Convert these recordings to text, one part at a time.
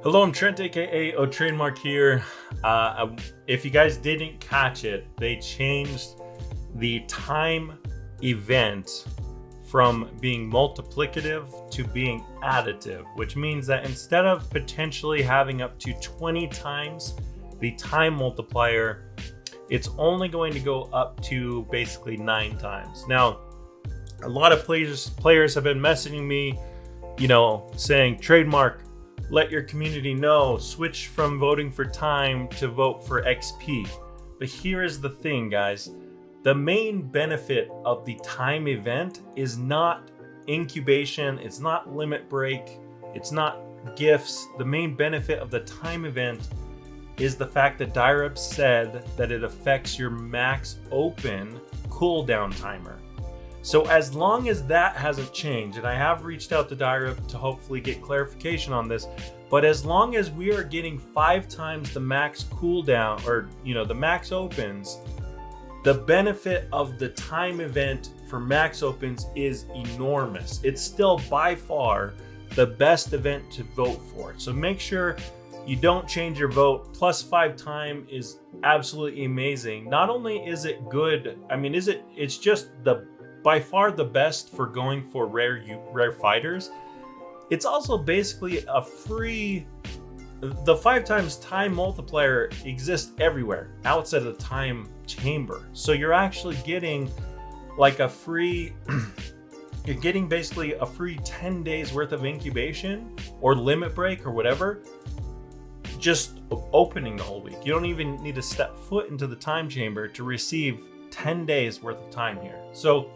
Hello, I'm Trent, aka oTradeMark here. If you guys didn't catch it, they changed the time event from being multiplicative to being additive, which means that instead of potentially having up to 20 times the time multiplier, it's only going to go up to basically 9 times. Now, a lot of players have been messaging me, saying, "Trademark, let your community know, switch from voting for time to vote for XP." But here is the thing, guys. The main benefit of the time event is not incubation, it's not limit break, it's not gifts. The main benefit of the time event is the fact that Direb said that it affects your max open cooldown timer. So as long as that hasn't changed, and I have reached out to Direb to hopefully get clarification on this, but as long as we are getting 5 times the max cooldown, or the max opens, the benefit of the time event for max opens is enormous. It's still by far the best event to vote for. So make sure you don't change your vote. Plus 5 time is absolutely amazing. Not only is it good, it's just by far the best for going for rare fighters. It's also basically a free. The 5 times time multiplier exists everywhere outside of the time chamber. So you're actually getting like a free. You're getting basically a free 10 days worth of incubation or limit break or whatever, just opening the whole week. You don't even need to step foot into the time chamber to receive 10 days worth of time here. So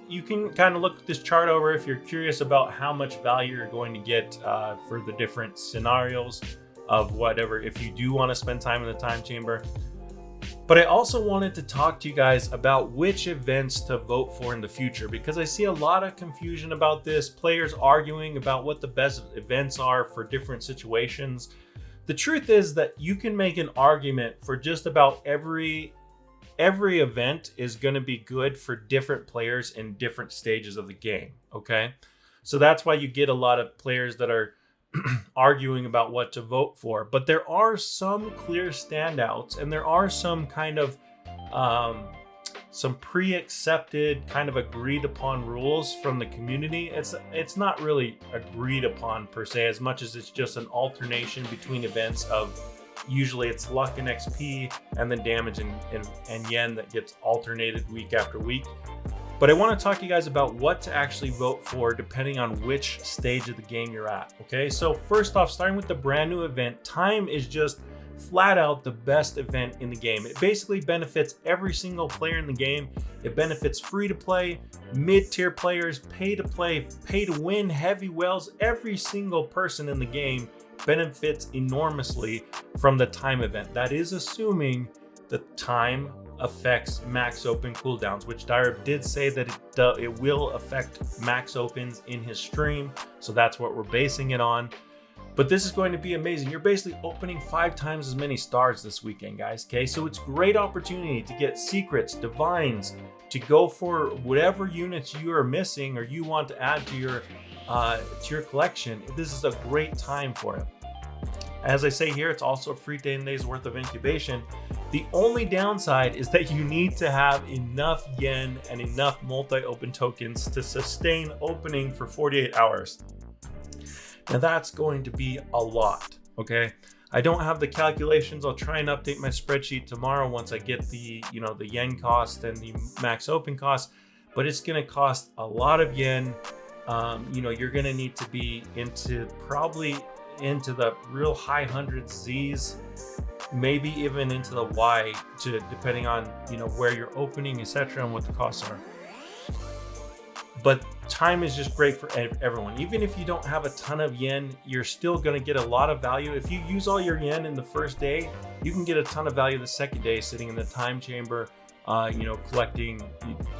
you can kind of look this chart over if you're curious about how much value you're going to get for the different scenarios of whatever, if you do want to spend time in the time chamber. But I also wanted to talk to you guys about which events to vote for in the future, because I see a lot of confusion about this, players arguing about what the best events are for different situations. The truth is that you can make an argument for just about every event is going to be good for different players in different stages of the game. Okay, so that's why you get a lot of players that are arguing about what to vote for. But there are some clear standouts, and there are some kind of some pre-accepted, kind of agreed upon rules from the community. It's not really agreed upon per se, as much as it's just an alternation between events of. Usually it's luck and XP, and then damage and yen that gets alternated week after week. But I want to talk to you guys about what to actually vote for depending on which stage of the game you're at. Okay, so first off, starting with the brand new event, time is just flat out the best event in the game. It basically benefits every single player in the game. It benefits free to play, mid-tier players, pay to play, pay to win, heavy whales. Every single person in the game benefits enormously from the time event. That is assuming the time affects max open cooldowns, which Direb did say that it will affect max opens in his stream. So that's what we're basing it on. But this is going to be amazing. You're basically opening 5 times as many stars this weekend, guys. Okay, so it's a great opportunity to get secrets, divines, to go for whatever units you are missing or you want to add to your collection. This is a great time for it. As I say here, it's also a free 10 days worth of incubation. The only downside is that you need to have enough yen and enough multi-open tokens to sustain opening for 48 hours. Now that's going to be a lot, okay? I don't have the calculations. I'll try and update my spreadsheet tomorrow once I get the yen cost and the max open cost, but it's gonna cost a lot of yen. You're gonna need to be probably into the real high hundreds Z's, maybe even into the Y, depending on where you're opening, etc., and what the costs are. But time is just great for everyone. Even if you don't have a ton of yen, you're still going to get a lot of value. If you use all your yen in the first day, you can get a ton of value the second day sitting in the time chamber, collecting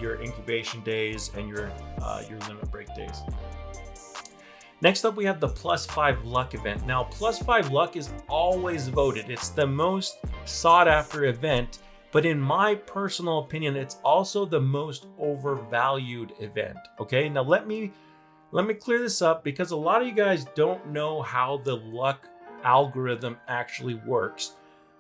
your incubation days and your limit break days. Next up, we have the +5 luck event. Now, +5 luck is always voted. It's the most sought after event, but in my personal opinion, it's also the most overvalued event. Okay, now let me Let me clear this up because a lot of you guys don't know how the luck algorithm actually works,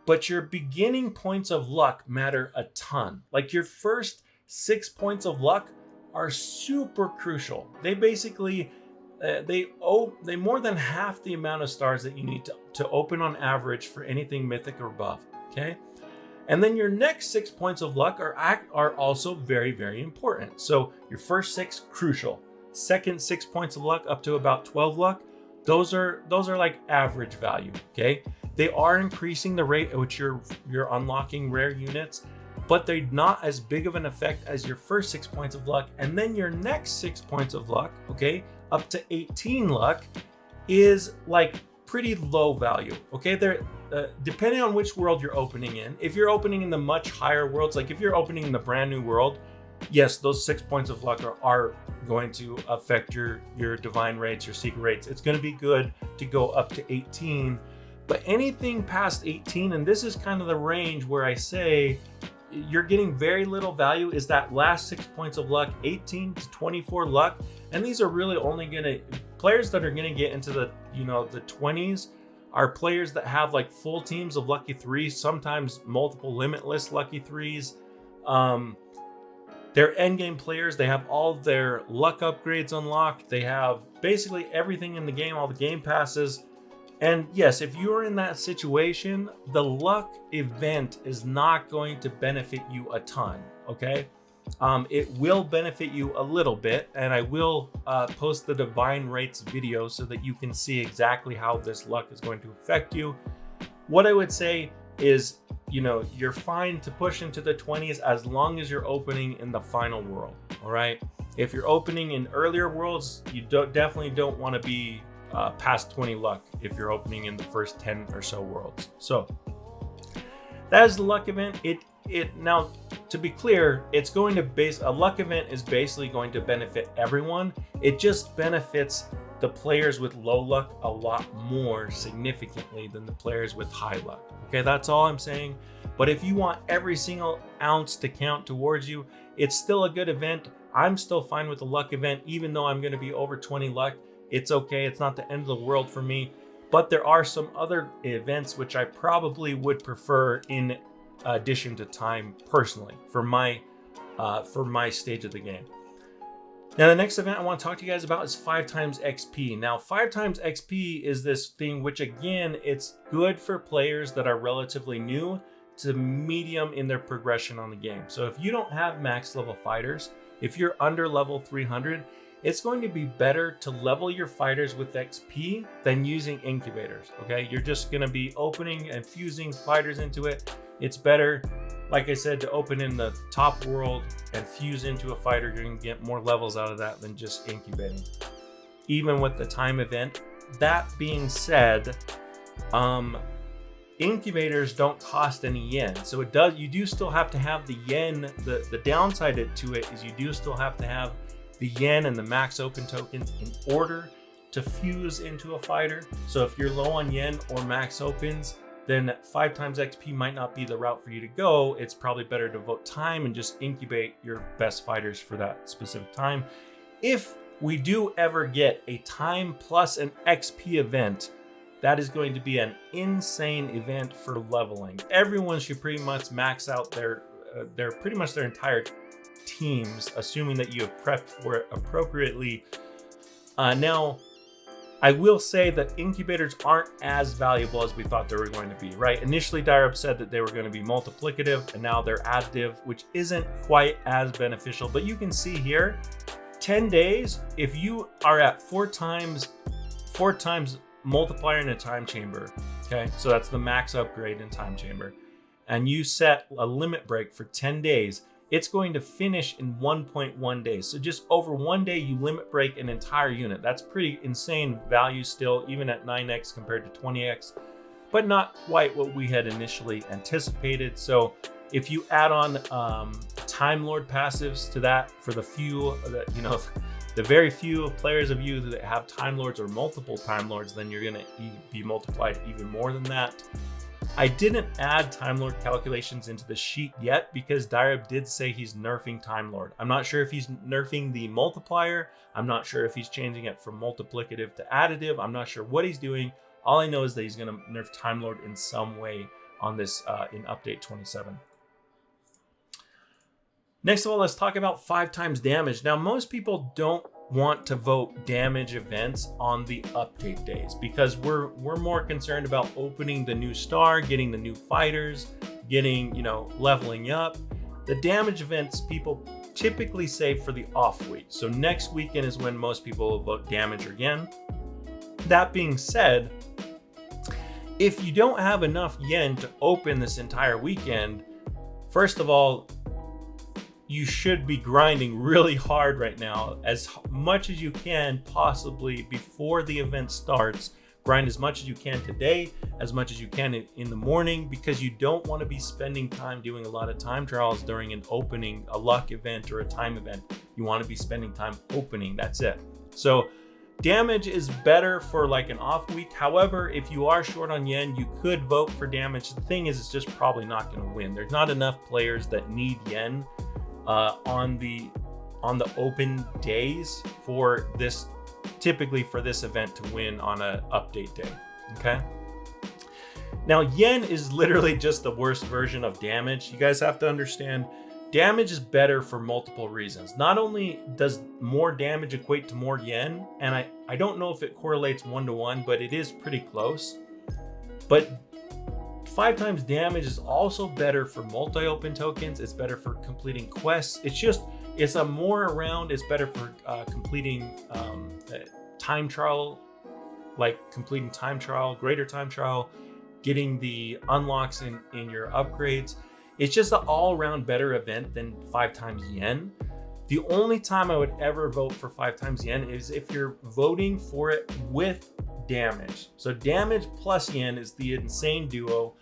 but your beginning points of luck matter a ton. Like your first 6 points of luck are super crucial. They basically they more than half the amount of stars that you need to open on average for anything mythic or above. Okay, and then your next 6 points of luck are also very, very important. So your first 6 crucial. Second 6 points of luck up to about 12 luck, those are like average value. Okay, they are increasing the rate at which you're unlocking rare units, but they're not as big of an effect as your first 6 points of luck. And then your next 6 points of luck, okay, up to 18 luck, is like pretty low value. Okay, they're depending on which world you're opening in. If you're opening in the much higher worlds, like if you're opening in the brand new world, yes, those 6 points of luck are going to affect your divine rates, your secret rates. It's going to be good to go up to 18, but anything past 18, and this is kind of the range where I say you're getting very little value, is that last 6 points of luck, 18 to 24 luck. And these are really only players that are going to get into the 20s are players that have like full teams of lucky 3s, sometimes multiple limitless lucky 3s. They're endgame players. They have all their luck upgrades unlocked. They have basically everything in the game, all the game passes. And yes, if you're in that situation, the luck event is not going to benefit you a ton, okay? It will benefit you a little bit, and I will post the divine rates video so that you can see exactly how this luck is going to affect you. What I would say is, you're fine to push into the 20s as long as you're opening in the final world, all right? If you're opening in earlier worlds, you definitely don't want to be past 20 luck if you're opening in the first 10 or so worlds. So that is the luck event. Now, to be clear, a luck event is basically going to benefit everyone. It just benefits the players with low luck a lot more significantly than the players with high luck. Okay, that's all I'm saying. But if you want every single ounce to count towards you, it's still a good event. I'm still fine with the luck event, even though I'm going to be over 20 luck. It's okay. It's not the end of the world for me. But there are some other events which I probably would prefer in addition to time personally for my stage of the game. Now, the next event I want to talk to you guys about is 5 times XP. Now, 5 times XP is this thing which, again, it's good for players that are relatively new to medium in their progression on the game. So if you don't have max level fighters, if you're under level 300, it's going to be better to level your fighters with XP than using incubators, okay? You're just going to be opening and fusing fighters into it. It's better, like I said, to open in the top world and fuse into a fighter. You're going to get more levels out of that than just incubating, even with the time event. That being said, incubators don't cost any yen. So you do still have to have the yen. The downside to it is you do still have to have the yen and the max open tokens in order to fuse into a fighter. So if you're low on yen or max opens, then 5 times XP might not be the route for you to go. It's probably better to vote time and just incubate your best fighters for that specific time. If we do ever get a time plus an XP event, that is going to be an insane event for leveling. Everyone should pretty much max out their entire teams, assuming that you have prepped for it appropriately. Now, I will say that incubators aren't as valuable as we thought they were going to be, right? Initially, Direup said that they were going to be multiplicative, and now they're additive, which isn't quite as beneficial. But you can see here, 10 days, if you are at 4 times multiplier in a time chamber, okay? So that's the max upgrade in time chamber. And you set a limit break for 10 days, it's going to finish in 1.1 days. So just over 1 day, you limit break an entire unit. That's pretty insane value still, even at 9x compared to 20x, but not quite what we had initially anticipated. So if you add on Time Lord passives to that for the few, the very few players of you that have Time Lords or multiple Time Lords, then you're gonna be multiplied even more than that. I didn't add Time Lord calculations into the sheet yet because Direb did say he's nerfing Time Lord. I'm not sure if he's nerfing the multiplier. I'm not sure if he's changing it from multiplicative to additive. I'm not sure what he's doing. All I know is that he's going to nerf Time Lord in some way on this in update 27. Next of all, let's talk about 5 times damage. Now, most people don't want to vote damage events on the update days because we're more concerned about opening the new star, getting the new fighters, getting, leveling up. The damage events people typically save for the off week. So next weekend is when most people will vote damage again. That being said, if you don't have enough yen to open this entire weekend, first of all, you should be grinding really hard right now, as much as you can possibly before the event starts. Grind as much as you can today, as much as you can in the morning, because you don't want to be spending time doing a lot of time trials during an opening, a luck event or a time event. You want to be spending time opening, that's it. So damage is better for like an off week. However, if you are short on yen, you could vote for damage. The thing is, it's just probably not going to win. There's not enough players that need yen on the open days for this, typically for this event to win on a update day. Okay, now yen is literally just the worst version of damage. You guys have to understand, damage is better for multiple reasons. Not only does more damage equate to more yen, and I don't know if it correlates 1-to-1, but it is pretty close. But 5 times damage is also better for multi-open tokens. It's better for completing quests. It's a more around. It's better for completing time trial, like completing time trial, greater time trial, getting the unlocks in your upgrades. It's just an all-around better event than 5 times yen. The only time I would ever vote for 5 times yen is if you're voting for it with damage. So damage plus yen is the insane duo.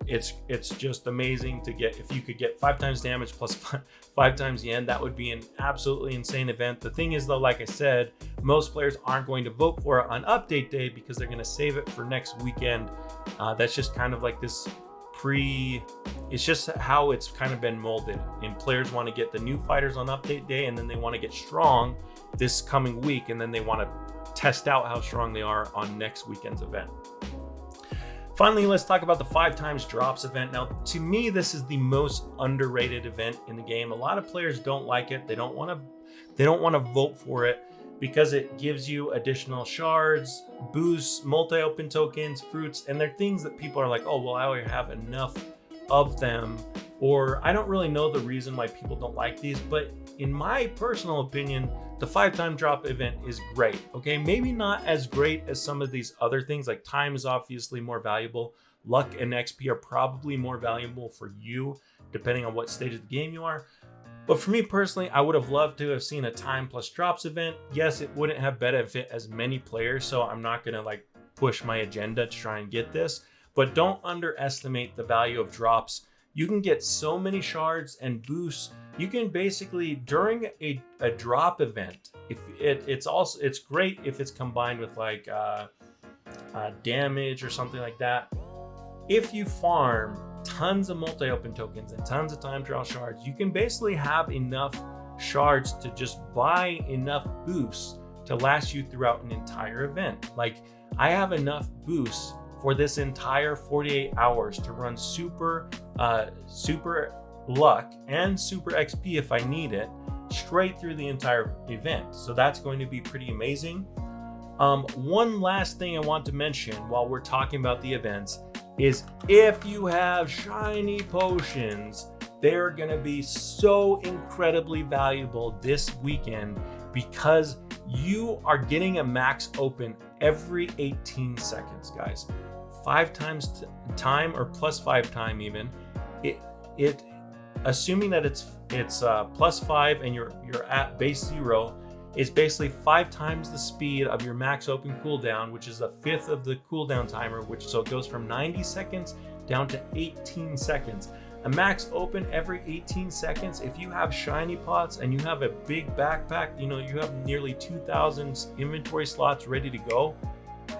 It's just amazing to get. If you could get 5 times damage plus 5 times yen, that would be an absolutely insane event. The thing is though, like I said, most players aren't going to vote for it on update day because they're going to save it for next weekend. That's just kind of like this it's just how it's kind of been molded, and players want to get the new fighters on update day, and then they want to get strong this coming week, and then they want to test out how strong they are on next weekend's event. Finally, let's talk about the 5 times drops event. Now, to me, this is the most underrated event in the game. A lot of players don't like it. They don't want to vote for it because it gives you additional shards, boosts, multi-open tokens, fruits, and they're things that people are like, oh, well, I already have enough of them, or I don't really know the reason why people don't like these, but in my personal opinion, the 5-time drop event is great. Okay, maybe not as great as some of these other things, like time is obviously more valuable. Luck and XP are probably more valuable for you, depending on what stage of the game you are. But for me personally, I would have loved to have seen a time plus drops event. Yes, it wouldn't have benefit as many players, so I'm not gonna like push my agenda to try and get this, but don't underestimate the value of drops. You can get so many shards and boosts. You can basically, during a drop event, if it's great if it's combined with like damage or something like that. If you farm tons of multi-open tokens and tons of time trial shards, you can basically have enough shards to just buy enough boosts to last you throughout an entire event. Like, I have enough boosts for this entire 48 hours to run super luck and super XP if I need it, straight through the entire event. So that's going to be pretty amazing. One last thing I want to mention while we're talking about the events is if you have shiny potions, they're gonna be so incredibly valuable this weekend because you are getting a max open every 18 seconds, guys. 5 times time, or plus 5 time even. It assuming that it's plus 5 and you're at base 0, is basically 5 times the speed of your max open cooldown, which is a fifth of the cooldown timer, so it goes from 90 seconds down to 18 seconds. A max open every 18 seconds. If you have shiny pots and you have a big backpack, you have nearly 2,000 inventory slots ready to go,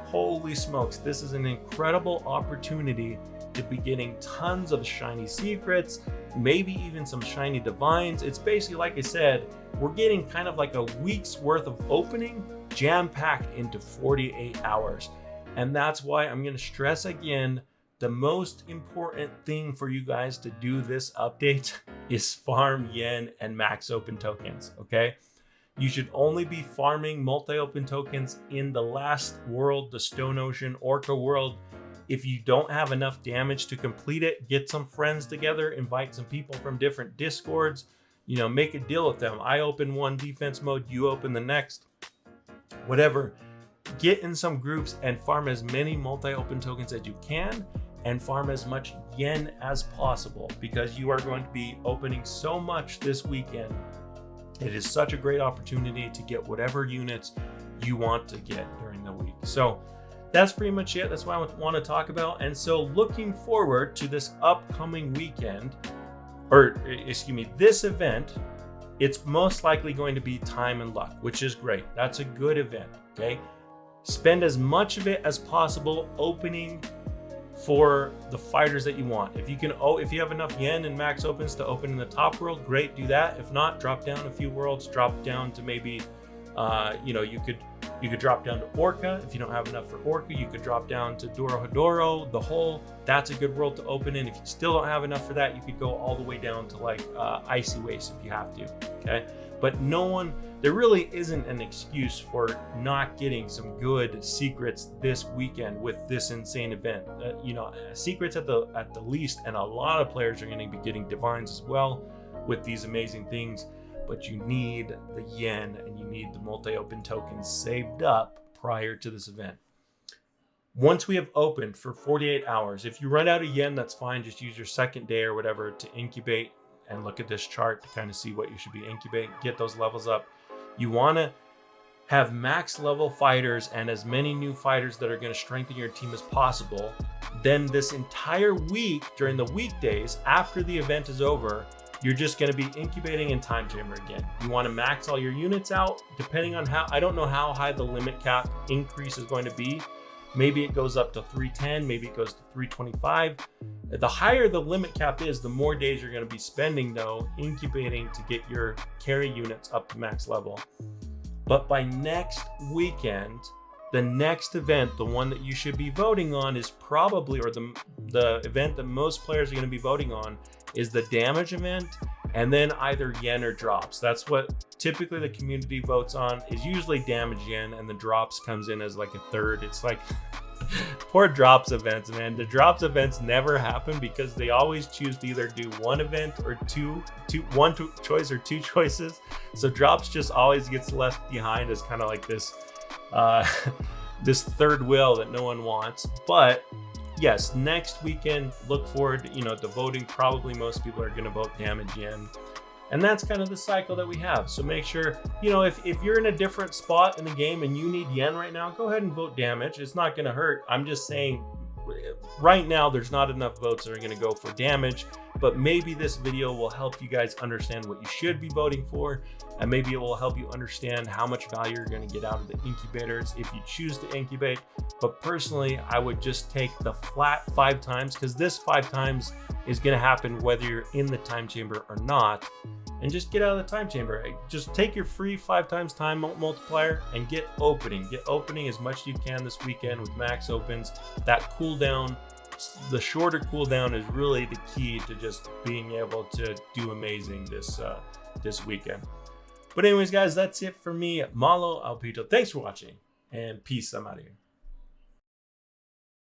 holy smokes, this is an incredible opportunity to be getting tons of shiny secrets, maybe even some shiny divines. It's basically, like I said, we're getting kind of like a week's worth of opening jam-packed into 48 hours. And that's why I'm going to stress again, the most important thing for you guys to do this update is farm yen and max open tokens, okay? You should only be farming multi-open tokens in the last world, the Stone Ocean Orca world. If you don't have enough damage to complete it, get some friends together, invite some people from different discords, you know, make a deal with them. I open one defense mode, you open the next, whatever. Get in some groups and farm as many multi-open tokens as you can, and farm as much yen as possible, because you are going to be opening so much this weekend. It is such a great opportunity to get whatever units you want to get during the week. So that's pretty much it. That's what I want to talk about. And so looking forward to this upcoming weekend, or excuse me, this event, it's most likely going to be time and luck, which is great. That's a good event, okay? Spend as much of it as possible opening for the fighters that you want. If you can, if you have enough yen and max opens to open in the top world, great, do that. If not, drop down a few worlds, drop down to maybe, you know, you could drop down to Orca. If you don't have enough for Orca, you could drop down to Dorohedoro, the whole. That's a good world to open in. If you still don't have enough for that, you could go all the way down to like Icy Waste if you have to, okay? But there really isn't an excuse for not getting some good secrets this weekend with this insane event. You know, secrets at the least, and a lot of players are going to be getting divines as well with these amazing things. But you need the yen and you need the multi-open tokens saved up prior to this event. Once we have opened for 48 hours, if you run out of yen, that's fine. Just use your second day or whatever to incubate and look at this chart to kind of see what you should be incubating, get those levels up. You want to have max level fighters and as many new fighters that are going to strengthen your team as possible. Then this entire week, during the weekdays after the event is over, you're just going to be incubating in time chamber again. You want to max all your units out, depending on how, I don't know how high the limit cap increase is going to be. Maybe it goes up to 310, maybe it goes to 325. The higher the limit cap is, the more days you're going to be spending though incubating to get your carry units up to max level. But by next weekend, the next event, the one that you should be voting on is probably, or the event that most players are going to be voting on is the damage event, and then either yen or drops. That's what typically the community votes on, is usually damage yen, and the drops comes in as like a third. It's like poor drops events, man. The drops events never happen because they always choose to either do one event or one choice or two choices. So drops just always gets left behind as kind of like this this third wheel that no one wants. But yes, next weekend, look forward, you know, to voting. Probably most people are going to vote damage yen. And that's kind of the cycle that we have. So make sure, you know, if you're in a different spot in the game and you need yen right now, go ahead and vote damage. It's not going to hurt. I'm just saying right now there's not enough votes that are going to go for damage, but maybe this video will help you guys understand what you should be voting for, and maybe it will help you understand how much value you're going to get out of the incubators if you choose to incubate. But personally, I would just take the flat 5 times, because this 5 times is going to happen whether you're in the time chamber or not. And just get out of the time chamber. Just take your free 5 times time multiplier and get opening. Get opening as much as you can this weekend with max opens. That cooldown, the shorter cooldown, is really the key to just being able to do amazing this weekend. But anyways, guys, that's it for me. Malo Alpito. Thanks for watching, and peace. I'm out of here.